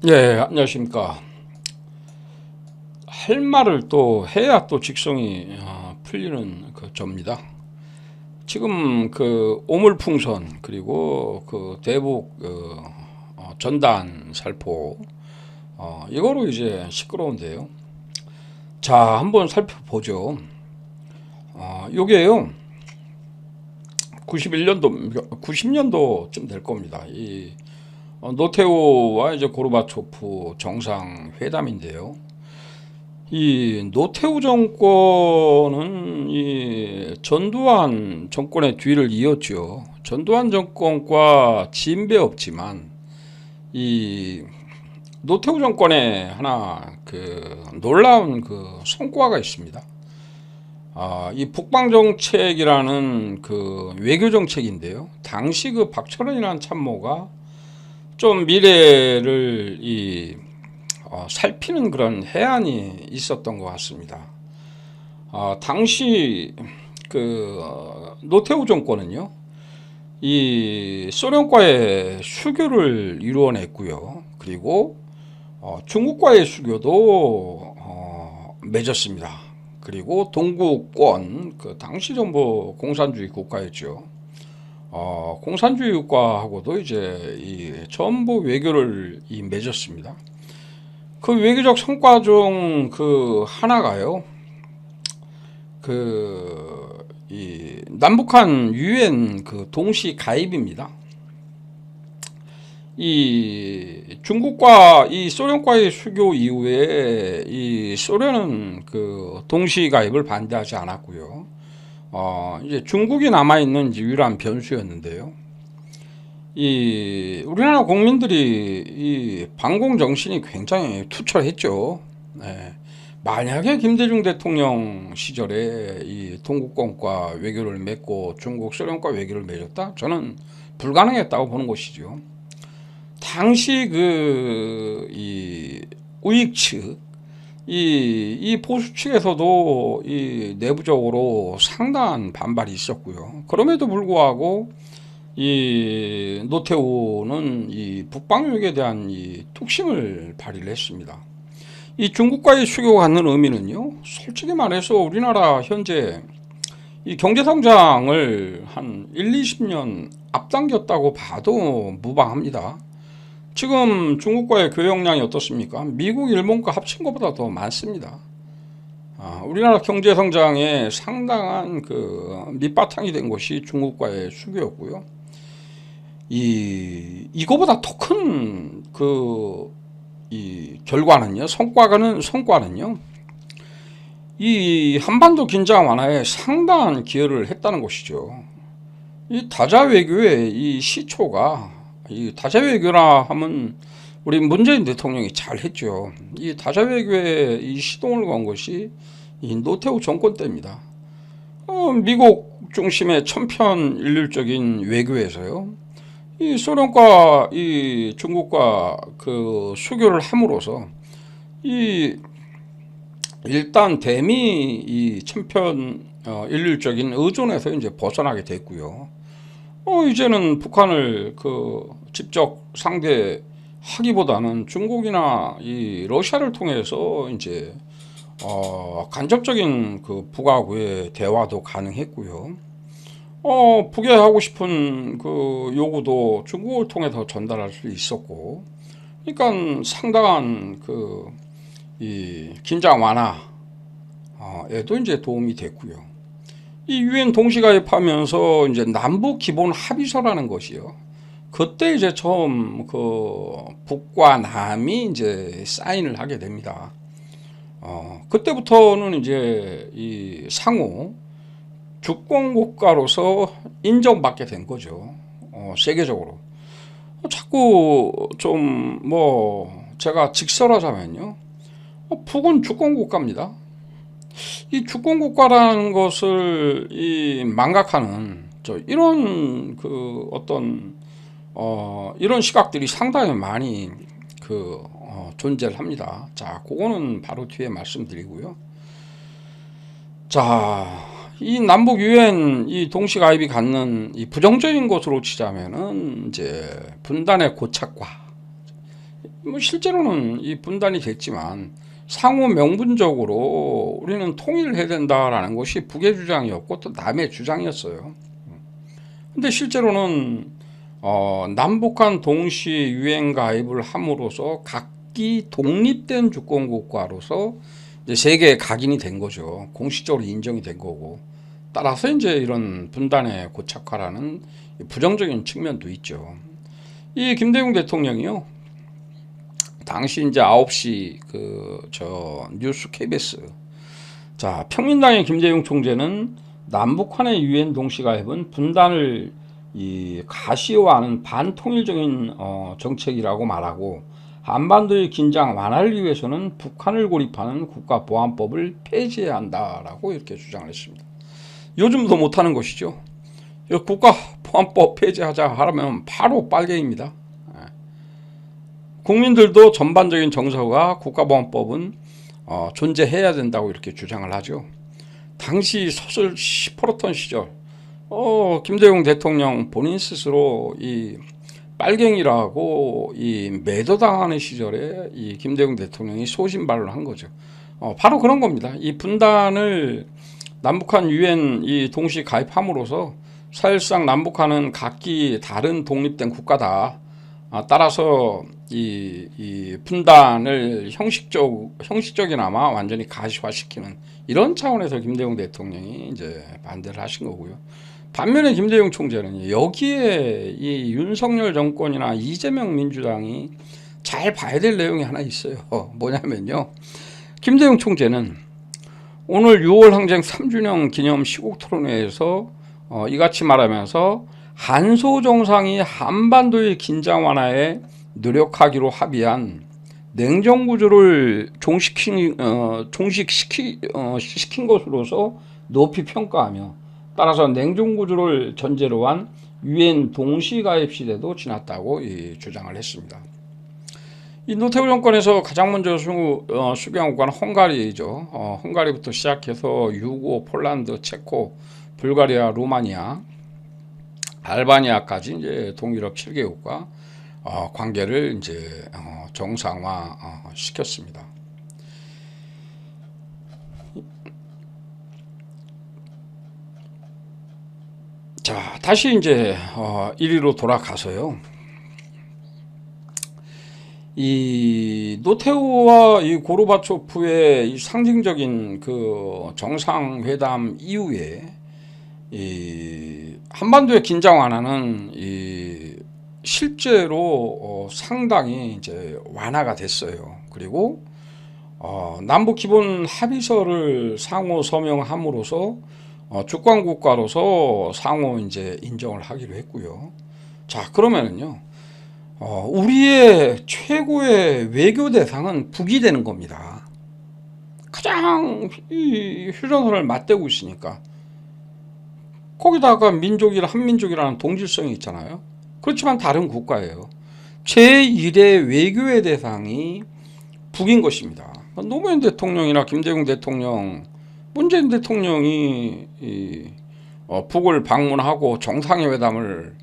예, 안녕하십니까. 할 말을 또 해야 또 직성이 풀리는 그 접니다. 지금 그 오물풍선 그리고 그 대북 전단 살포 이거로 이제 시끄러운데요. 자, 한번 살펴보죠. 요게요. 91년도 90년도쯤 될 겁니다. 이 노태우와 이제 고르바초프 정상회담인데요. 이 노태우 정권은 이 전두환 정권의 뒤를 이었죠. 전두환 정권과 진배 없지만 이 노태우 정권에 하나 그 놀라운 그 성과가 있습니다. 이 북방 정책이라는 그 외교 정책인데요. 당시 그 박철원이라는 참모가 좀 미래를 살피는 그런 해안이 있었던 것 같습니다. 당시 그 노태우 정권은요, 이 소련과의 수교를 이루어냈고요. 그리고 중국과의 수교도 맺었습니다. 그리고 동구권, 그 당시 정부 공산주의 국가였죠. 공산주의 국가하고도 이제 이 전부 외교를 맺었습니다. 그 외교적 성과 중 그 하나가요. 이 남북한 유엔 그 동시 가입입니다. 이 중국과 이 소련과의 수교 이후에 이 소련은 그 동시 가입을 반대하지 않았고요. 이제 중국이 남아 있는 유일한 변수였는데요. 이 우리나라 국민들이 이 반공 정신이 굉장히 투철했죠. 네. 만약에 김대중 대통령 시절에 이 동구권과 외교를 맺고 중국 소련과 외교를 맺었다, 저는 불가능했다고 보는 것이죠. 당시 이 우익 측, 이 보수 측에서도 이 내부적으로 상당한 반발이 있었고요. 그럼에도 불구하고 이 노태우는 이 북방역에 대한 이 뚝심을 발휘를 했습니다. 이 중국과의 수교가 갖는 의미는요, 솔직히 말해서 우리나라 현재 이 경제 성장을 한 1, 20년 앞당겼다고 봐도 무방합니다. 지금 중국과의 교역량이 어떻습니까? 미국, 일본과 합친 것보다 더 많습니다. 우리나라 경제 성장에 상당한 그 밑바탕이 된 것이 중국과의 수교였고요. 이거보다 더 큰 이 결과는요, 성과는요, 이 한반도 긴장 완화에 상당한 기여를 했다는 것이죠. 이 다자 외교의 이 시초가, 이 다자 외교라 하면 우리 문재인 대통령이 잘 했죠. 이 다자 외교에 이 시동을 건 것이 이 노태우 정권 때입니다. 미국 중심의 천편일률적인 외교에서요, 이 소련과 이 중국과 그 수교를 함으로써 이 일단 대미 이 천편 일률적인 의존에서 이제 벗어나게 됐고요. 이제는 북한을 그 직접 상대하기보다는 중국이나 이 러시아를 통해서 이제 간접적인 그 북하고의 대화도 가능했고요. 북에 하고 싶은 그 요구도 중국을 통해서 전달할 수 있었고, 그러니까 상당한 이 긴장 완화에도 이제 도움이 됐고요. 이 유엔 동시가입하면서 이제 남북 기본 합의서라는 것이요. 그때 이제 처음 그 북과 남이 이제 사인을 하게 됩니다. 그때부터는 이제 이 상호 주권 국가로서 인정받게 된 거죠. 세계적으로. 자꾸 좀 제가 직설하자면요, 북은 주권 국가입니다. 이 주권 국가라는 것을 이 망각하는 이런 그 어떤 이런 시각들이 상당히 많이 존재를 합니다. 자, 그거는 바로 뒤에 말씀드리고요. 자, 이 남북 유엔 이 동시 가입이 갖는 이 부정적인 것으로 치자면은 이제 분단의 고착화, 뭐 실제로는 이 분단이 됐지만 상호 명분적으로 우리는 통일을 해야 된다라는 것이 북의 주장이었고 또 남의 주장이었어요. 근데 실제로는 남북한 동시 유엔 가입을 함으로써 각기 독립된 주권 국가로서 이제 세계에 각인이 된 거죠. 공식적으로 인정이 된 거고. 따라서 이제 이런 분단의 고착화라는 부정적인 측면도 있죠. 이 김대중 대통령이요. 당시 이제 9시 뉴스 KBS. 자, 평민당의 김대중 총재는 남북한의 유엔 동시 가입은 분단을 가시화하는 반통일적인 정책이라고 말하고 한반도의 긴장 완화를 위해서는 북한을 고립하는 국가보안법을 폐지해야 한다라고 이렇게 주장을 했습니다. 요즘도 못하는 것이죠. 국가보안법 폐지하자 하면 바로 빨갱입니다. 국민들도 전반적인 정서가 국가보안법은 존재해야 된다고 이렇게 주장을 하죠. 당시 솥을 시퍼렇던 시절, 김대중 대통령 본인 스스로 이 빨갱이라고 매도당하는 시절에 이 김대중 대통령이 소신발언을 한 거죠. 바로 그런 겁니다. 이 분단을 남북한 유엔 동시 가입함으로써 사실상 남북한은 각기 다른 독립된 국가다. 따라서 이 분단을 형식적이나마 완전히 가시화시키는 이런 차원에서 김대중 대통령이 이제 반대를 하신 거고요. 반면에 김대중 총재는 여기에 이 윤석열 정권이나 이재명 민주당이 잘 봐야 될 내용이 하나 있어요. 뭐냐면요. 김대중 총재는 오늘 6월 항쟁 3주년 기념 시국 토론회에서 이같이 말하면서 한소 정상이 한반도의 긴장 완화에 노력하기로 합의한 냉전 구조를 종식시킨 것으로서 높이 평가하며 따라서 냉전 구조를 전제로 한 유엔 동시 가입 시대도 지났다고 주장을 했습니다. 이 노태우 정권에서 가장 먼저 수교한 국가는 헝가리죠. 헝가리부터 시작해서 유고, 폴란드, 체코, 불가리아, 루마니아, 알바니아까지 이제 동유럽 7개국과 관계를 이제 정상화 시켰습니다. 자, 다시 이제 1위로 돌아가서요. 이 노태우와 이 고르바초프의 이 상징적인 그 정상회담 이후에 이 한반도의 긴장 완화는 실제로 상당히 이제 완화가 됐어요. 그리고 남북 기본 합의서를 상호 서명함으로써 주권 국가로서 상호 이제 인정을 하기로 했고요. 자, 그러면은요. 우리의 최고의 외교 대상은 북이 되는 겁니다. 가장 이 휴전선을 맞대고 있으니까. 거기다가 한민족이라는 동질성이 있잖아요. 그렇지만 다른 국가예요. 제1의 외교의 대상이 북인 것입니다. 노무현 대통령이나 김대중 대통령, 문재인 대통령이 북을 방문하고 정상회담을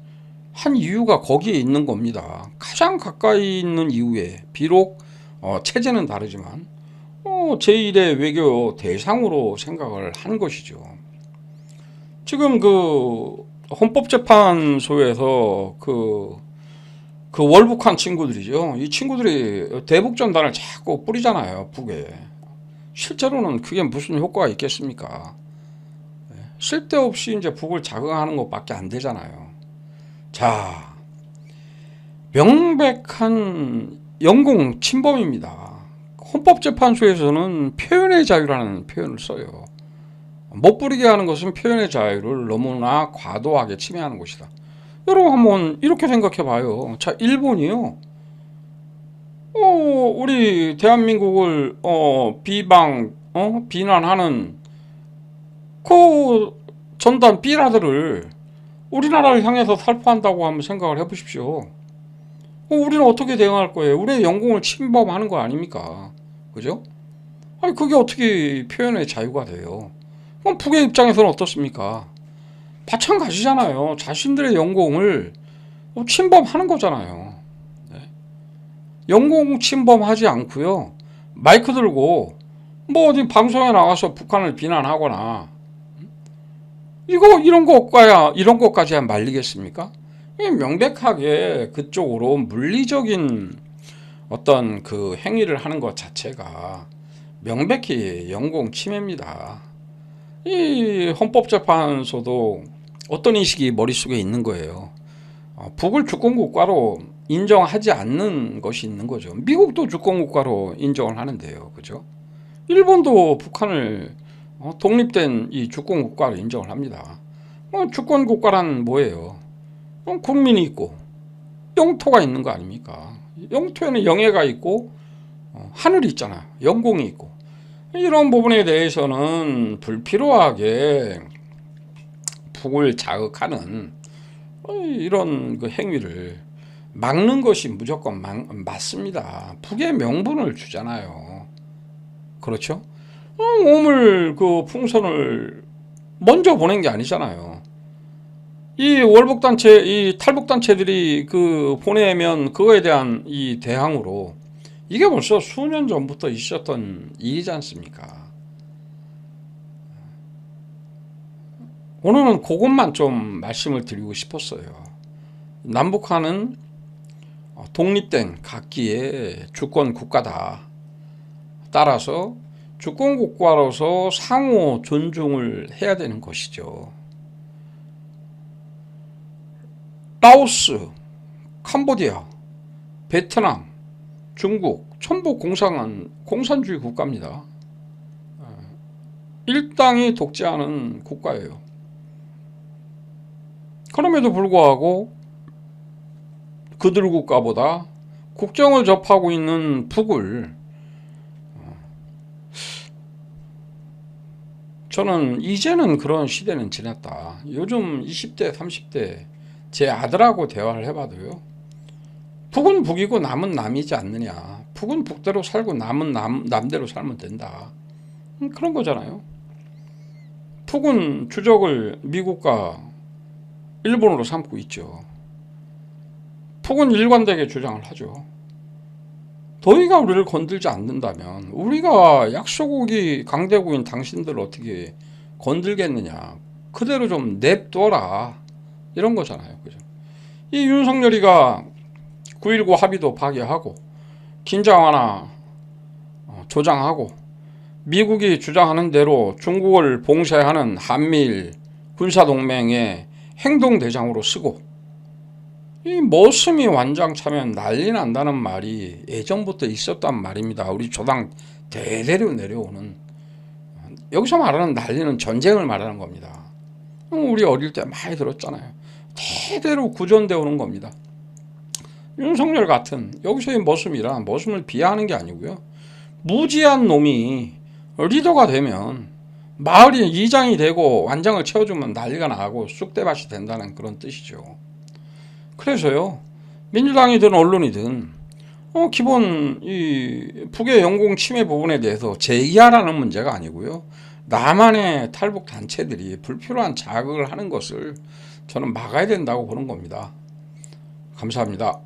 한 이유가 거기에 있는 겁니다. 가장 가까이 있는 이유에 비록 체제는 다르지만 제1의 외교 대상으로 생각을 한 것이죠. 지금 헌법재판소에서 월북한 친구들이죠. 이 친구들이 대북전단을 자꾸 뿌리잖아요, 북에. 실제로는 그게 무슨 효과가 있겠습니까? 쓸데없이 이제 북을 자극하는 것밖에 안 되잖아요. 자, 명백한 영공 침범입니다. 헌법재판소에서는 표현의 자유라는 표현을 써요. 못 부리게 하는 것은 표현의 자유를 너무나 과도하게 침해하는 것이다. 여러분 한번 이렇게 생각해 봐요. 자, 일본이요. 우리 대한민국을 비난하는 그 전단 삐라들을 우리나라를 향해서 살포한다고 한번 생각을 해보십시오. 우리는 어떻게 대응할 거예요? 우리의 영공을 침범하는 거 아닙니까? 그죠? 아니, 그게 어떻게 표현의 자유가 돼요? 그럼 북의 입장에서는 어떻습니까? 마찬가지잖아요. 자신들의 영공을 침범하는 거잖아요. 네. 영공 침범하지 않고요. 마이크 들고 뭐 어디 방송에 나와서 북한을 비난하거나 이런 것까지야 말리겠습니까? 명백하게 그쪽으로 물리적인 어떤 그 행위를 하는 것 자체가 명백히 영공 침해입니다. 이 헌법재판소도 어떤 인식이 머릿속에 있는 거예요. 북을 주권국가로 인정하지 않는 것이 있는 거죠. 미국도 주권국가로 인정을 하는데요. 그죠? 일본도 북한을 독립된 이 주권국가로 인정을 합니다. 주권국가란 뭐예요? 국민이 있고 영토가 있는 거 아닙니까? 영토에는 영해가 있고 하늘이 있잖아요. 영공이 있고. 이런 부분에 대해서는 불필요하게 북을 자극하는 이런 그 행위를 막는 것이 무조건 맞습니다. 북의 명분을 주잖아요. 그렇죠? 오물 그 풍선을 먼저 보낸 게 아니잖아요. 이 월북단체, 이 탈북단체들이 그 보내면 그거에 대한 이 대항으로 이게 벌써 수년 전부터 있었던 일이지 않습니까? 오늘은 그것만 좀 말씀을 드리고 싶었어요. 남북한은 독립된 각기의 주권 국가다. 따라서 주권 국가로서 상호 존중을 해야 되는 것이죠. 라오스, 캄보디아, 베트남, 중국 전부 공산주의 국가입니다. 일당이 독재하는 국가예요. 그럼에도 불구하고 그들 국가보다 국정을 접하고 있는 북을 저는 이제는 그런 시대는 지났다. 요즘 20대, 30대 제 아들하고 대화를 해봐도요. 북은 북이고 남은 남이지 않느냐. 북은 북대로 살고 남은 남대로 살면 된다. 그런 거잖아요. 북은 주적을 미국과 일본으로 삼고 있죠. 북은 일관되게 주장을 하죠. 너희가 우리를 건들지 않는다면 우리가 약소국이 강대국인 당신들을 어떻게 건들겠느냐. 그대로 좀 냅둬라. 이런 거잖아요. 그죠? 이 윤석열이가 9.19 합의도 파기하고 긴장 완화 조장하고 미국이 주장하는 대로 중국을 봉쇄하는 한미일 군사동맹의 행동대장으로 쓰고 이 머슴이 완장 차면 난리 난다는 말이 예전부터 있었단 말입니다. 우리 조당 대대로 내려오는 여기서 말하는 난리는 전쟁을 말하는 겁니다. 우리 어릴 때 많이 들었잖아요. 대대로 구전되어 오는 겁니다. 윤석열 같은 여기서의 머슴이란 머슴을 비하하는 게 아니고요. 무지한 놈이 리더가 되면 마을이 이장이 되고 완장을 채워주면 난리가 나고 쑥대밭이 된다는 그런 뜻이죠. 그래서요. 민주당이든 언론이든 기본 이 북의 영공 침해 부분에 대해서 제기하라는 문제가 아니고요. 남한의 탈북 단체들이 불필요한 자극을 하는 것을 저는 막아야 된다고 보는 겁니다. 감사합니다.